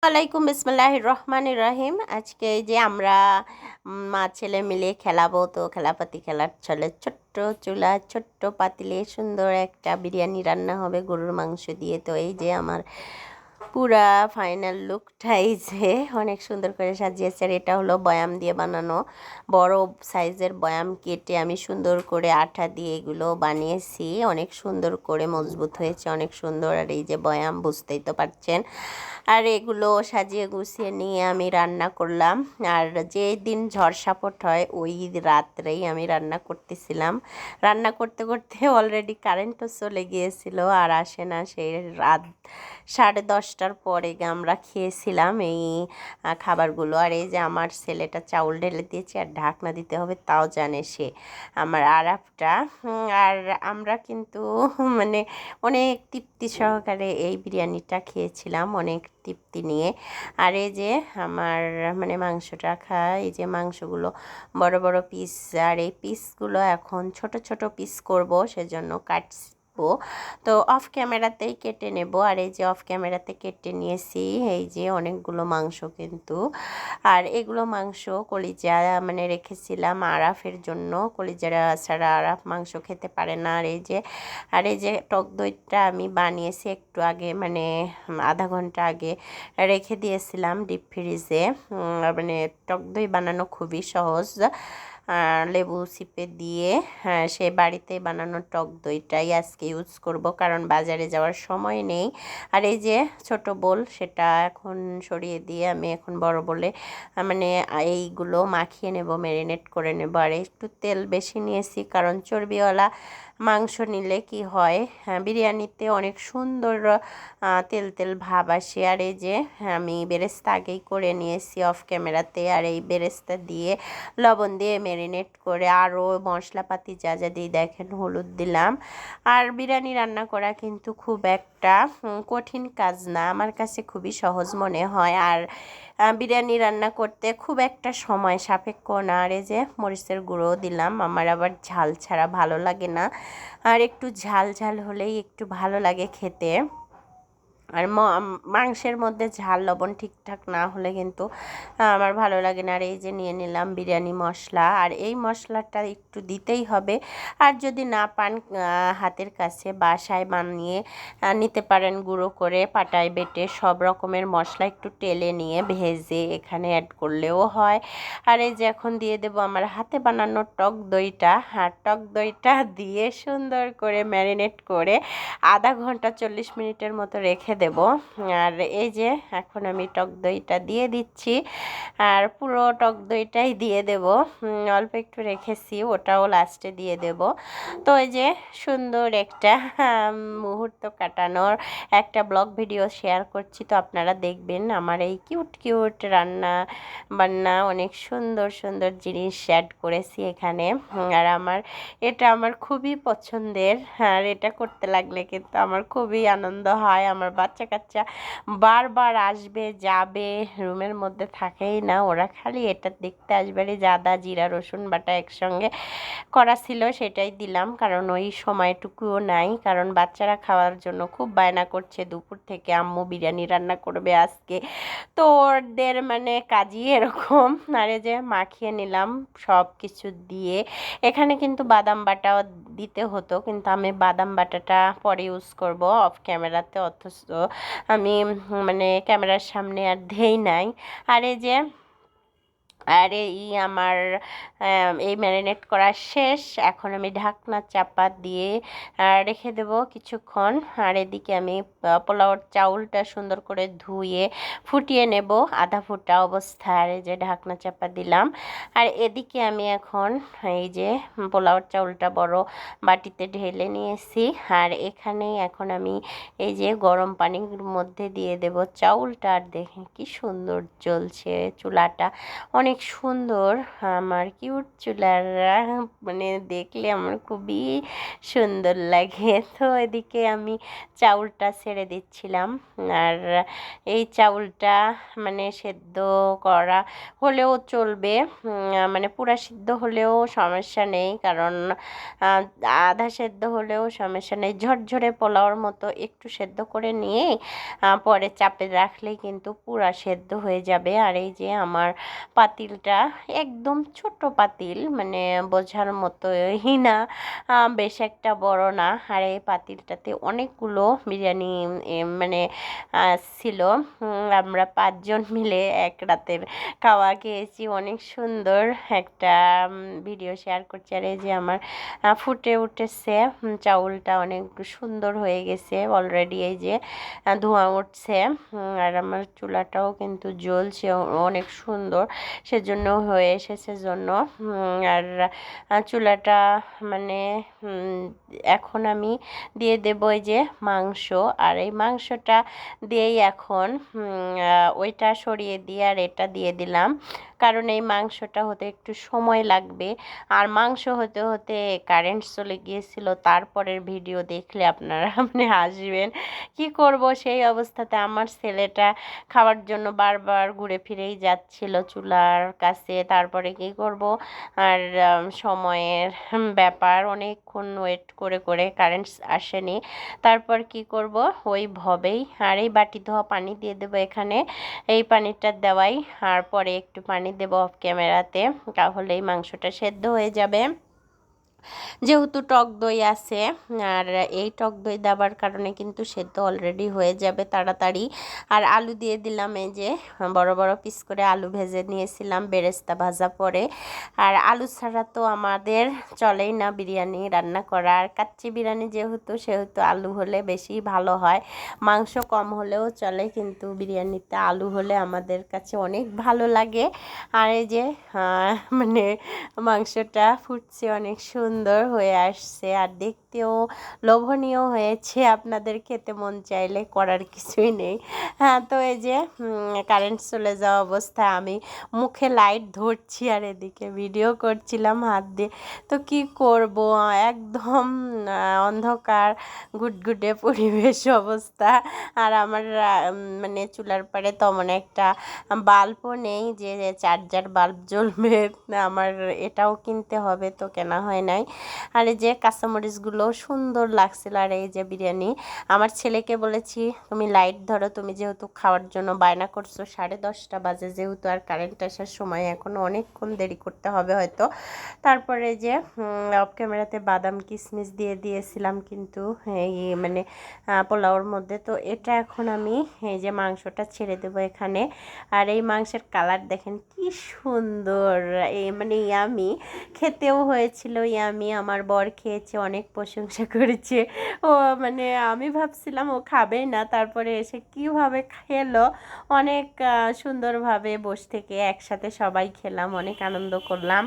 আলাইকুম বিসমিল্লাহির রহমানির রহিম। আজকে এই যে আমরা মা ছেলে মিলে খেলাবো, তো খেলাপাতি খেলার চলে ছোট্ট চুলা ছোট্ট পাতিলে সুন্দর একটা বিরিয়ানি রান্না হবে গরুর মাংস দিয়ে। তো এই যে আমার পুরা ফাইনাল লুকটাই যে অনেক সুন্দর করে সাজিয়েছে। আর এটা হলো বয়াম দিয়ে বানানো, বড় সাইজের বয়াম কেটে আমি সুন্দর করে আঠা দিয়ে এগুলো বানিয়েছি। অনেক সুন্দর করে মজবুত হয়েছে, অনেক সুন্দর। আর এই যে বয়াম, বুঝতেই তো পারছেন। আর এগুলো সাজিয়ে গুছিয়ে নিয়ে আমি রান্না করলাম। আর যেই দিন ঝড়সাপট হয় ওই রাত্রেই আমি রান্না করতেছিলাম। রান্না করতে করতে অলরেডি কারেন্টও চলে গিয়েছিল, আর আসে না। সেই রাত 10:30টার পরে আমরা খেয়েছিলাম এই খাবারগুলো। আর এই যে আমার ছেলেটা চাউল ঢেলে দিয়েছে, আর ঢাকনা দিতে হবে তাও জানে সে, আমার আরাফটা। আর আমরা কিন্তু মানে অনেক তৃপ্তি সহকারে এই বিরিয়ানিটা খেয়েছিলাম, অনেক তৃপ্তি নিয়ে। আর এই যে আমার মাংসটা খায়, এই যে মাংসগুলো বড় বড় পিস। আর এই পিসগুলো এখন ছোট ছোট পিস করব, সেজন্য কাটবো। তো অফ ক্যামেরাতেই কেটে নেব। আর এই যে অফ ক্যামেরাতে কেটে নিয়েছি এই যে অনেকগুলো মাংস কিন্তু। আর এগুলো মাংস কলিজা রেখেছিলাম আরাফের জন্য, কলিজারা ছাড়া আরাফ মাংস খেতে পারে না। আর এই যে টক দইটা আমি বানিয়েছি একটু আগে, আধা ঘন্টা আগে রেখে দিয়েছিলাম ডিপ ফ্রিজে। টক দই বানানো খুবই সহজ, লেবু চিপে দিয়ে। সে বাড়িতে বানানো টক দইটাই আজকে ইউজ করব, কারণ বাজারে যাওয়ার সময় নেই। আর এই যে ছোট বোল, সেটা এখন সরিয়ে দিয়ে আমি এখন বড় বলে এইগুলো মাখিয়ে নেব, ম্যারিনেট করে নেব। আর একটু তেল বেশি নিয়েছি, কারণ চর্বিওয়ালা মাংস নিলে কি হয়, বিরিয়ানিতে অনেক সুন্দর তেল তেল ভাব আসে। আর এই যে আমি বেরেস্তা আগেই করে নিয়েছি অফ ক্যামেরাতে। আর এই বেরেস্তা দিয়ে লবণ দিয়ে ম্যারিনেট করে আরও মশলাপাতি যা যা দিয়ে, দেখেন হলুদ দিলাম। আর বিরিয়ানি রান্না করা কিন্তু খুব একটা কঠিন কাজ না, আমার কাছে খুবই সহজ মনে হয়। আর বিরিয়ানি রান্না করতে খুব একটা সময় সাপেক্ষ না। আর এই যে মরিচের গুঁড়ো দিলাম, আমার আবার ঝাল ছাড়া ভালো লাগে না, আর একটু ঝাল ঝাল হলেই একটু ভালো লাগে খেতে। আর মাংসের মধ্যে ঝাল লবণ ঠিকঠাক না হলে কিন্তু আমার ভালো লাগে না। আর এই যে নিয়ে নিলাম বিরিয়ানি মশলা, আর এই মশলাটা একটু দিতেই হবে। আর যদি না পান হাতের কাছে, বাসায় বানিয়ে নিতে পারেন গুঁড়ো করে, পাটায় বেটে সব রকমের মশলা একটু টেলে নিয়ে ভেজে এখানে অ্যাড করলেও হয়। আর এই যে এখন দিয়ে দেব আমার হাতে বানানো টক দইটা। আর টক দইটা দিয়ে সুন্দর করে ম্যারিনেট করে আধা ঘন্টা 40 মিনিটের মতো রেখে দেব। আর এই যে এখন আমি টক দইটা দিয়ে দিচ্ছি, আর পুরো টক দইটাই দিয়ে দেব, অল্প একটু রেখেছি ওটাও লাস্টে দিয়ে দেব। তো এই যে সুন্দর একটা মুহূর্ত কাটানোর একটা ব্লগ ভিডিও শেয়ার করছি, তো আপনারা দেখবেন আমার এই কিউট কিউট রান্না বান্না, অনেক সুন্দর সুন্দর জিনিস অ্যাড করেছি এখানে। আর এটা আমার খুবই পছন্দের। আর এটা করতে লাগলে কিন্তু আমার খুবই আনন্দ হয়। আমার বাচ্চা কাচ্চা বারবার আসবে যাবে, রুমের মধ্যে থাকেই না, ওরা খালি এটা দেখতে আসবে। আদা জিরা রসুন বাটা একসঙ্গে করা ছিল, সেটাই দিলাম, কারণ ওই সময়টুকুও নাই। কারণ বাচ্চারা খাওয়ার জন্য খুব বায়না করছে দুপুর থেকে, আম্মু বিরিয়ানি রান্না করবে আজকে। তো ওদের কাজই এরকম। আর এই যে মাখিয়ে নিলাম সব কিছু দিয়ে। এখানে কিন্তু বাদাম বাটাও দিতে হতো, কিন্তু আমি বাদাম বাটাটা পরে ইউজ করব অফ ক্যামেরাতে, অথচ আমি ক্যামেরার সামনে আর দেই নাই। আর এই যে আমার এই ম্যারিনেট করা শেষ। এখন আমি ঢাকনা চাপা দিয়ে রেখে দেব কিছুক্ষণ। আর এদিকে আমি পোলাওর চাউলটা সুন্দর করে ধুয়ে ফুটিয়ে নেব আধা ফুটা অবস্থায়। আর এই যে ঢাকনা চাপা দিলাম। আর এদিকে আমি এখন এই যে পোলাওর চাউলটা বড় বাটিতে ঢেলে নিয়েছি। আর এখানেই এখন আমি এই যে গরম পানির মধ্যে দিয়ে দেব চাউলটা। আর দেখেন কি সুন্দর জ্বলছে চুলাটা, অনেক অনেক সুন্দর আমার কিউট চুলারা, মানে দেখলে আমার খুবই সুন্দর লাগে। তো এদিকে আমি চাউলটা ছেড়ে দিচ্ছিলাম, আর এই চাউলটা মানে সেদ্ধ করা হলেও চলবে, মানে পুরা সিদ্ধ হলেও সমস্যা নেই, কারণ আধা সেদ্ধ হলেও সমস্যা নেই। ঝরঝরে পোলাওর মতো একটু সেদ্ধ করে নিয়ে পরে চাপে রাখলেই কিন্তু পুরা সেদ্ধ হয়ে যাবে। আর এই যে আমার পাতিলটা একদম ছোট পাতিল, মানে বোঝার মতোই না, বেশ একটা বড় না। আর এই পাতিলটাতে অনেকগুলো বিরিয়ানি মানে ছিল। আমরা 5 জন মিলে এক রাতের খাওয়া খেয়েছি। অনেক সুন্দর একটা ভিডিও শেয়ার করছি। আর এই যে আমার ফুটে উঠেছে, চাউলটা অনেক সুন্দর হয়ে গেছে অলরেডি, এই যে ধোঁয়া উঠছে। আর আমার চুলাটাও কিন্তু জ্বলছে অনেক সুন্দর, সেজন্য হয়ে এসেছে জন্য। আর চুলাটা মানে এখন আমি দিয়ে দেব এই যে মাংস, আর এই মাংসটা দিয়েই এখন ওইটা সরিয়ে দিয়ে আর এটা দিয়ে দিলাম, কারণ এই মাংসটা হতে একটু সময় লাগবে। আর মাংস হতে হতে কারেন্ট চলে গিয়েছিল, তারপরের ভিডিও দেখলে আপনারা মানে হাসবেন। কি করব, সেই অবস্থাতে আমার ছেলেটা খাওয়ার জন্য বারবার ঘুরে ফিরেই যাচ্ছিল চুলার কাছে। তারপরে কি করব, আর সময়ের ব্যাপার, অনেকক্ষণ ওয়েট করে করে কারেন্ট আসেনি। তারপর কি করব, ওই ভবেই আর এই বাটি ধোয়া পানি দিয়ে দেবো এখানে, এই পানিটা দেওয়াই, আর পরে একটু পানি দেবো অফ ক্যামেরাতে, তাহলেই মাংসটা সেদ্ধ হয়ে যাবে। যেহেতু টক দই আছে, আর এই টক দই দেওয়ার কারণে কিন্তু সেদ্ধ অলরেডি হয়ে যাবে তাড়াতাড়ি। আর আলু দিয়ে দিলাম, এই যে বড় বড় পিস করে আলু ভেজে নিয়েছিলাম বেরেস্তা ভাজা পরে। আর আলু ছাড়া তো আমাদের চলেই না বিরিয়ানি রান্না করা, আর কাচ্চি বিরিয়ানি যেহেতু, সেহেতু আলু হলে বেশি ভালো হয়। মাংস কম হলেও চলে, কিন্তু বিরিয়ানিতে আলু হলে আমাদের কাছে অনেক ভালো লাগে। আর এই যে মানে মাংসটা ফুটছে, অনেক সুন্দর হয়ে আসছে, আর দেখতেও লোভনীয় হয়েছে। আপনাদের খেতে মন চাইলে করার কিছুই নেই। হ্যাঁ, তো এই যে কারেন্ট চলে যাওয়া অবস্থায় আমি মুখে লাইট ধরছি আর এদিকে ভিডিও করছিলাম হাত দিয়ে। তো কি করব, একদম অন্ধকার গুটগুটে পরিবেশ অবস্থা। আর আমার মানে চুলার পাড়ে তেমন একটা বাল্বও নেই যে চার্জার বাল্ব জ্বলবে, আমার এটাও কিনতে হবে, তো কেনা হয় নাই। আর এই যে কাঁচামরিচগুলো সুন্দর লাগছিল। আর এই যে বিরিয়ানি, আমার ছেলেকে বলেছি তুমি লাইট ধরো, তুমি যেহেতু খাওয়ার জন্য বায়না করছো, 10:30 বাজে যেহেতু, আর কারেন্ট আসার সময় এখনও অনেকক্ষণ দেরি করতে হবে হয়তো। তারপরে যে অফ ক্যামেরাতে বাদাম কিশমিশ দিয়ে দিয়েছিলাম কিন্তু এই মানে পোলাওর মধ্যে। তো এটা এখন আমি এই যে মাংসটা ছেড়ে দেবো এখানে। আর এই মাংসের কালার দেখেন কি সুন্দর, এই মানে ইয়ামি, খেতেও হয়েছিল ইয়ামি। আমার বর খেয়েছে, অনেক প্রশংসা করেছে। ও মানে আমি ভাবছিলাম ও খাবেই না, তারপরে এসে কীভাবে খেলো, অনেক সুন্দরভাবে বসে থেকে একসাথে সবাই খেলাম, অনেক আনন্দ করলাম।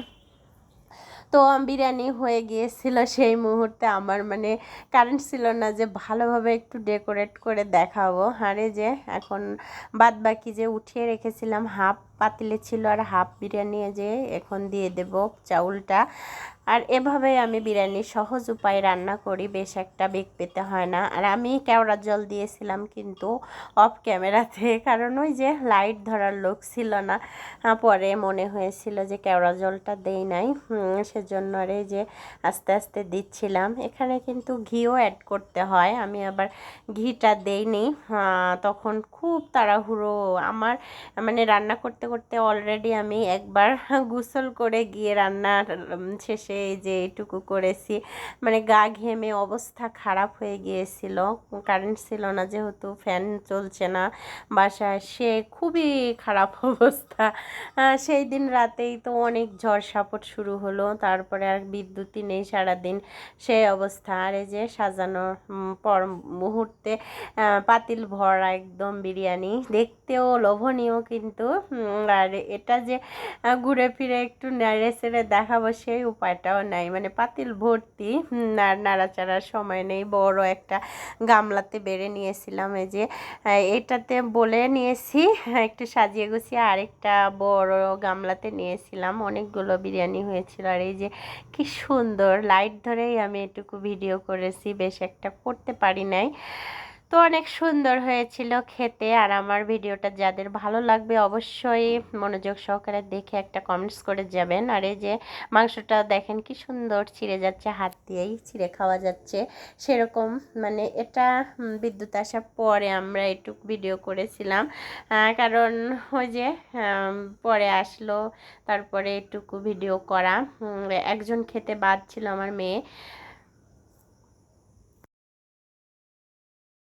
তো বিরিয়ানি হয়ে গিয়েছিল সেই মুহূর্তে, আমার মানে কারেন্ট ছিল না যে ভালোভাবে একটু ডেকোরেট করে দেখাবো। আর এই যে এখন বাদ বাকি যে উঠিয়ে রেখেছিলাম, হাফ পাতিলে ছিল আর হাফ বিরিয়ানি, যে এখন দিয়ে দেব চাউলটা। আর এভাবেই আমি বিরিয়ানি সহজ উপায়ে রান্না করি, বেশ একটা বেগ পেতে হয় না। আর আমি কেওড়া জল দিয়েছিলাম কিন্তু অফ ক্যামেরাতে, কারণ ওই যে লাইট ধরার লোক ছিল না। পরে মনে হয়েছিল যে কেওড়া জলটা দেই নাই, সেজন্য আর এই যে আস্তে আস্তে দিচ্ছিলাম। এখানে কিন্তু ঘিও অ্যাড করতে হয়, আমি আবার ঘিটা দেইনি, তখন খুব তাড়াহুড়ো আমার, মানে রান্না করতে করতে অলরেডি আমি একবার গোসল করে গিয়ে রান্নার শেষে এই যে এইটুকু করেছি, মানে গা ঘেমে অবস্থা খারাপ হয়ে গিয়েছিল। কারেন্ট ছিল না যেহেতু, ফ্যান চলছে না বাসায়, সে খুবই খারাপ অবস্থা। সেই দিন রাতেই তো অনেক ঝড় সাপট শুরু হলো, তারপরে আর বিদ্যুৎই নেই সারাদিন, সেই অবস্থা। আর এই যে সাজানোর পর মুহূর্তে পাতিল ভরা একদম বিরিয়ানি, দেখতেও লোভনীয় কিন্তু আর এটা যে ঘুরে ফিরে একটু নেড়ে চেড়ে দেখাবো সেই উপায়টাও নাই, মানে পাতিল ভর্তি আর নাড়াচাড়ার সময় নেই। বড় একটা গামলাতে বেড়ে নিয়েছিলাম, এই যে এটাতে বলে নিয়েছি একটু সাজিয়ে গুছিয়ে, আরেকটা বড় গামলাতে নিয়েছিলাম। অনেকগুলো বিরিয়ানি হয়েছিল। আর এই যে কি সুন্দর লাইট ধরেই আমি এটুকু ভিডিও করেছি, বেশ একটা করতে পারি নাই। তো অনেক সুন্দর হয়েছিল খেতে। আর আমার ভিডিওটা যাদের ভালো লাগবে অবশ্যই মনোযোগ সহকারে দেখে একটা কমেন্টস করে যাবেন। আর এই যে মাংসটা দেখেন কি সুন্দর ছিঁড়ে যাচ্ছে, হাত দিয়েই ছিঁড়ে খাওয়া যাচ্ছে সেরকম। মানে এটা বিদ্যুৎ আসার পরে আমরা একটু ভিডিও করেছিলাম, কারণ ওই যে পরে আসলো, তারপরে এটুকু ভিডিও করা। একজন খেতে বাদ ছিল আমার মেয়ে,